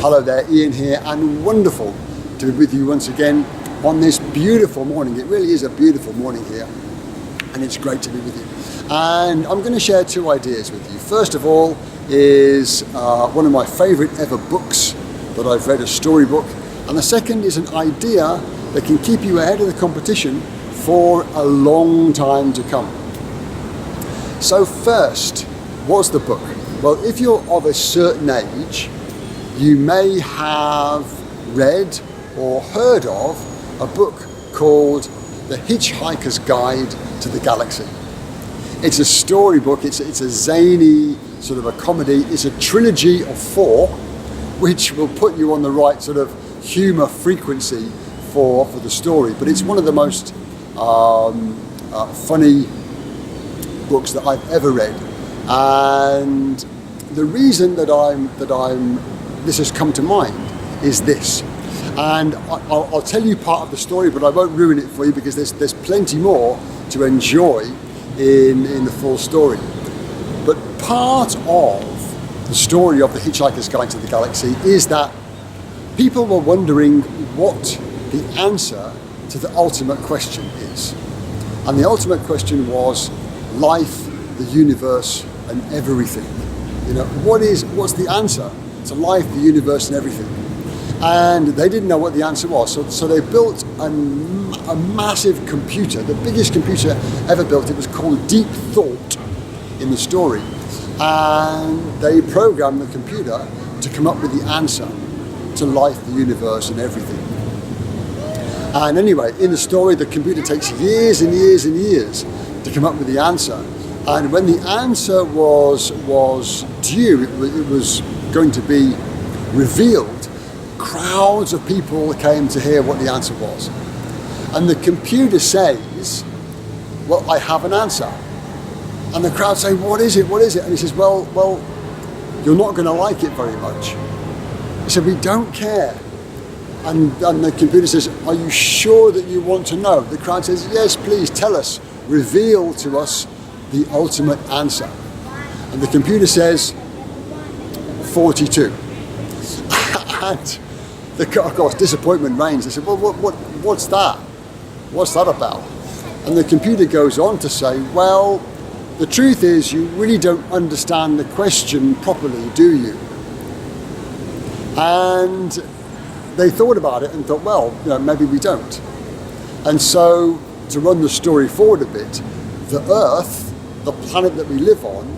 Hello there, Ian here, and wonderful to be with you once again on this beautiful morning. It really is a beautiful morning here, and it's great to be with you. And I'm going to share two ideas with you. First of all is one of my favorite ever books that I've read, a storybook, and the second is an idea that can keep you ahead of the competition for a long time to come. So first, what's the book? Well, if you're of a certain age, you may have read or heard of a book called The Hitchhiker's Guide to the Galaxy. It's a storybook, it's a zany sort of a comedy. It's a trilogy of 4, which will put you on the right sort of humour frequency for the story. But it's one of the most funny books that I've ever read. And the reason that this has come to mind is this. And I'll tell you part of the story, but I won't ruin it for you because there's plenty more to enjoy in the full story. But part of the story of The Hitchhiker's Guide to the Galaxy is that people were wondering what the answer to the ultimate question is. And the ultimate question was life, the universe, and everything. You know, what's the answer to life, the universe, and everything? And they didn't know what the answer was. So they built a massive computer, the biggest computer ever built. It was called Deep Thought in the story. And they programmed the computer to come up with the answer to life, the universe, and everything. And anyway, in the story, the computer takes years and years and years to come up with the answer. And when the answer was due, it was going to be revealed, crowds of people came to hear what the answer was. And the computer says, well, I have an answer. And the crowd say, what is it, what is it? And he says, well, you're not going to like it very much. He said, we don't care. And the computer says, are you sure that you want to know? The crowd says, yes, please tell us, reveal to us the ultimate answer. And the computer says 42. And of course disappointment reigns. They said, well, what's that? What's that about? And the computer goes on to say, well, the truth is you really don't understand the question properly, do you? And they thought about it and thought, well, maybe we don't. And so to run the story forward a bit, the Earth, the planet that we live on,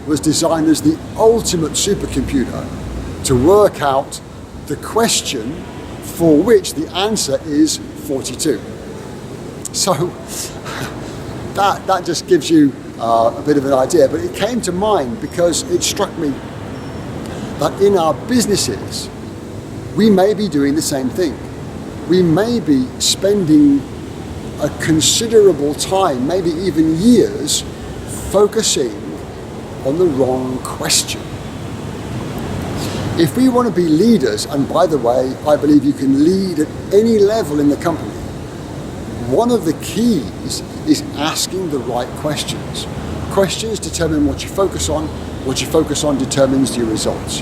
was designed as the ultimate supercomputer to work out the question for which the answer is 42. So that just gives you a bit of an idea, but it came to mind because it struck me that in our businesses, we may be doing the same thing. We may be spending a considerable time, maybe even years, focusing on the wrong question. If we want to be leaders, and by the way, I believe you can lead at any level in the company, one of the keys is asking the right questions. Questions determine what you focus on. What you focus on determines your results.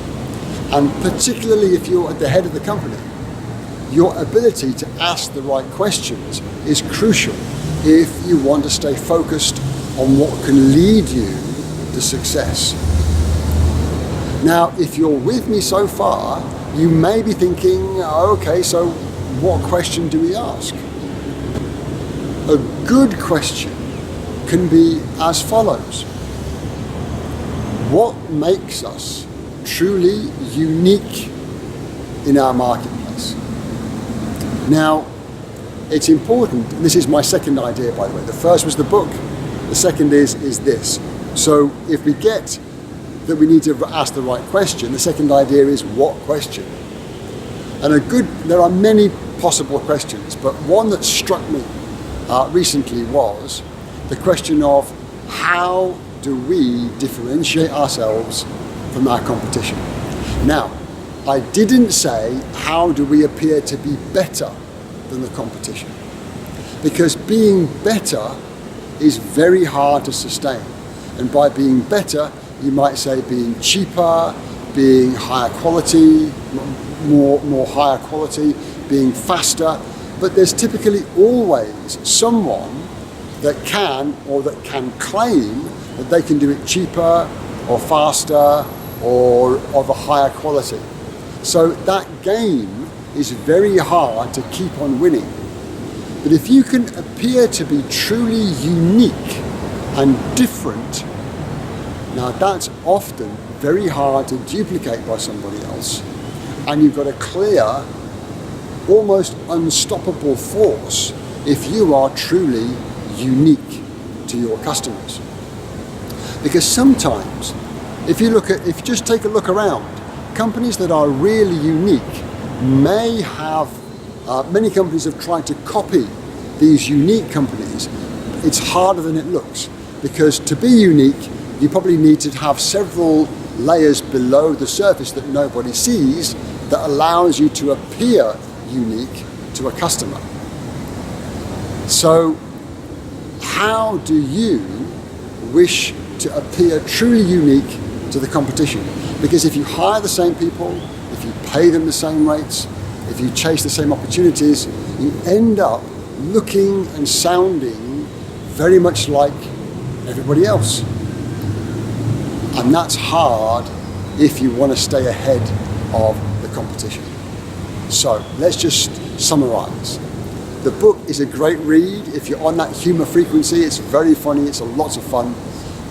And particularly if you're at the head of the company, your ability to ask the right questions is crucial if you want to stay focused on what can lead you to success. Now, if you're with me so far, you may be thinking, okay, so what question do we ask? A good question can be as follows. What makes us truly unique in our marketplace? Now, it's important, and this is my second idea, by the way. The first was the book. The second is this. So if we get that we need to ask the right question, the second idea is what question? And there are many possible questions, but one that struck me recently was the question of how do we differentiate ourselves from our competition? Now, I didn't say how do we appear to be better than the competition, because being better is very hard to sustain. And by being better, you might say being cheaper being higher quality, more higher quality, being faster, but there's typically always someone that can claim that they can do it cheaper or faster or of a higher quality. So that game is very hard to keep on winning. But if you can appear to be truly unique and different, now that's often very hard to duplicate by somebody else, and you've got a clear, almost unstoppable force if you are truly unique to your customers. Because sometimes, if you just take a look around, companies that are really unique may have, many companies have tried to copy these unique companies. It's harder than it looks, because to be unique, you probably need to have several layers below the surface that nobody sees that allows you to appear unique to a customer. So how do you wish to appear truly unique to the competition? Because if you hire the same people, if you pay them the same rates, if you chase the same opportunities, you end up looking and sounding very much like everybody else. And that's hard if you want to stay ahead of the competition. So let's just summarize. The book is a great read. If you're on that humor frequency, it's very funny, it's lots of fun.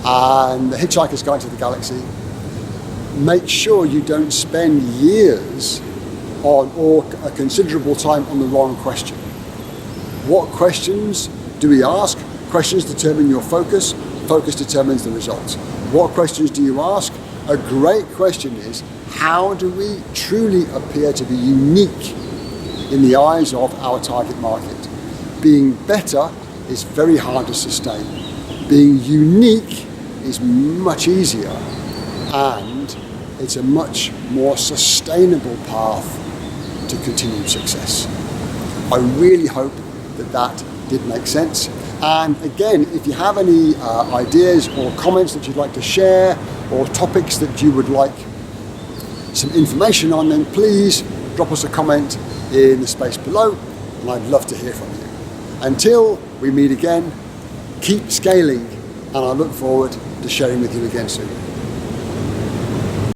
And The Hitchhiker's Guide to the Galaxy. Make sure you don't spend years on, or a considerable time on, the wrong question. What questions do we ask? Questions determine your focus. Focus determines the results. What questions do you ask? A great question is, how do we truly appear to be unique in the eyes of our target market? Being better is very hard to sustain. Being unique is much easier, and it's a much more sustainable path to continued success. I really hope that did make sense. And again, if you have any ideas or comments that you'd like to share, or topics that you would like some information on, then please drop us a comment in the space below, and I'd love to hear from you. Until we meet again, keep scaling, and I look forward to sharing with you again soon.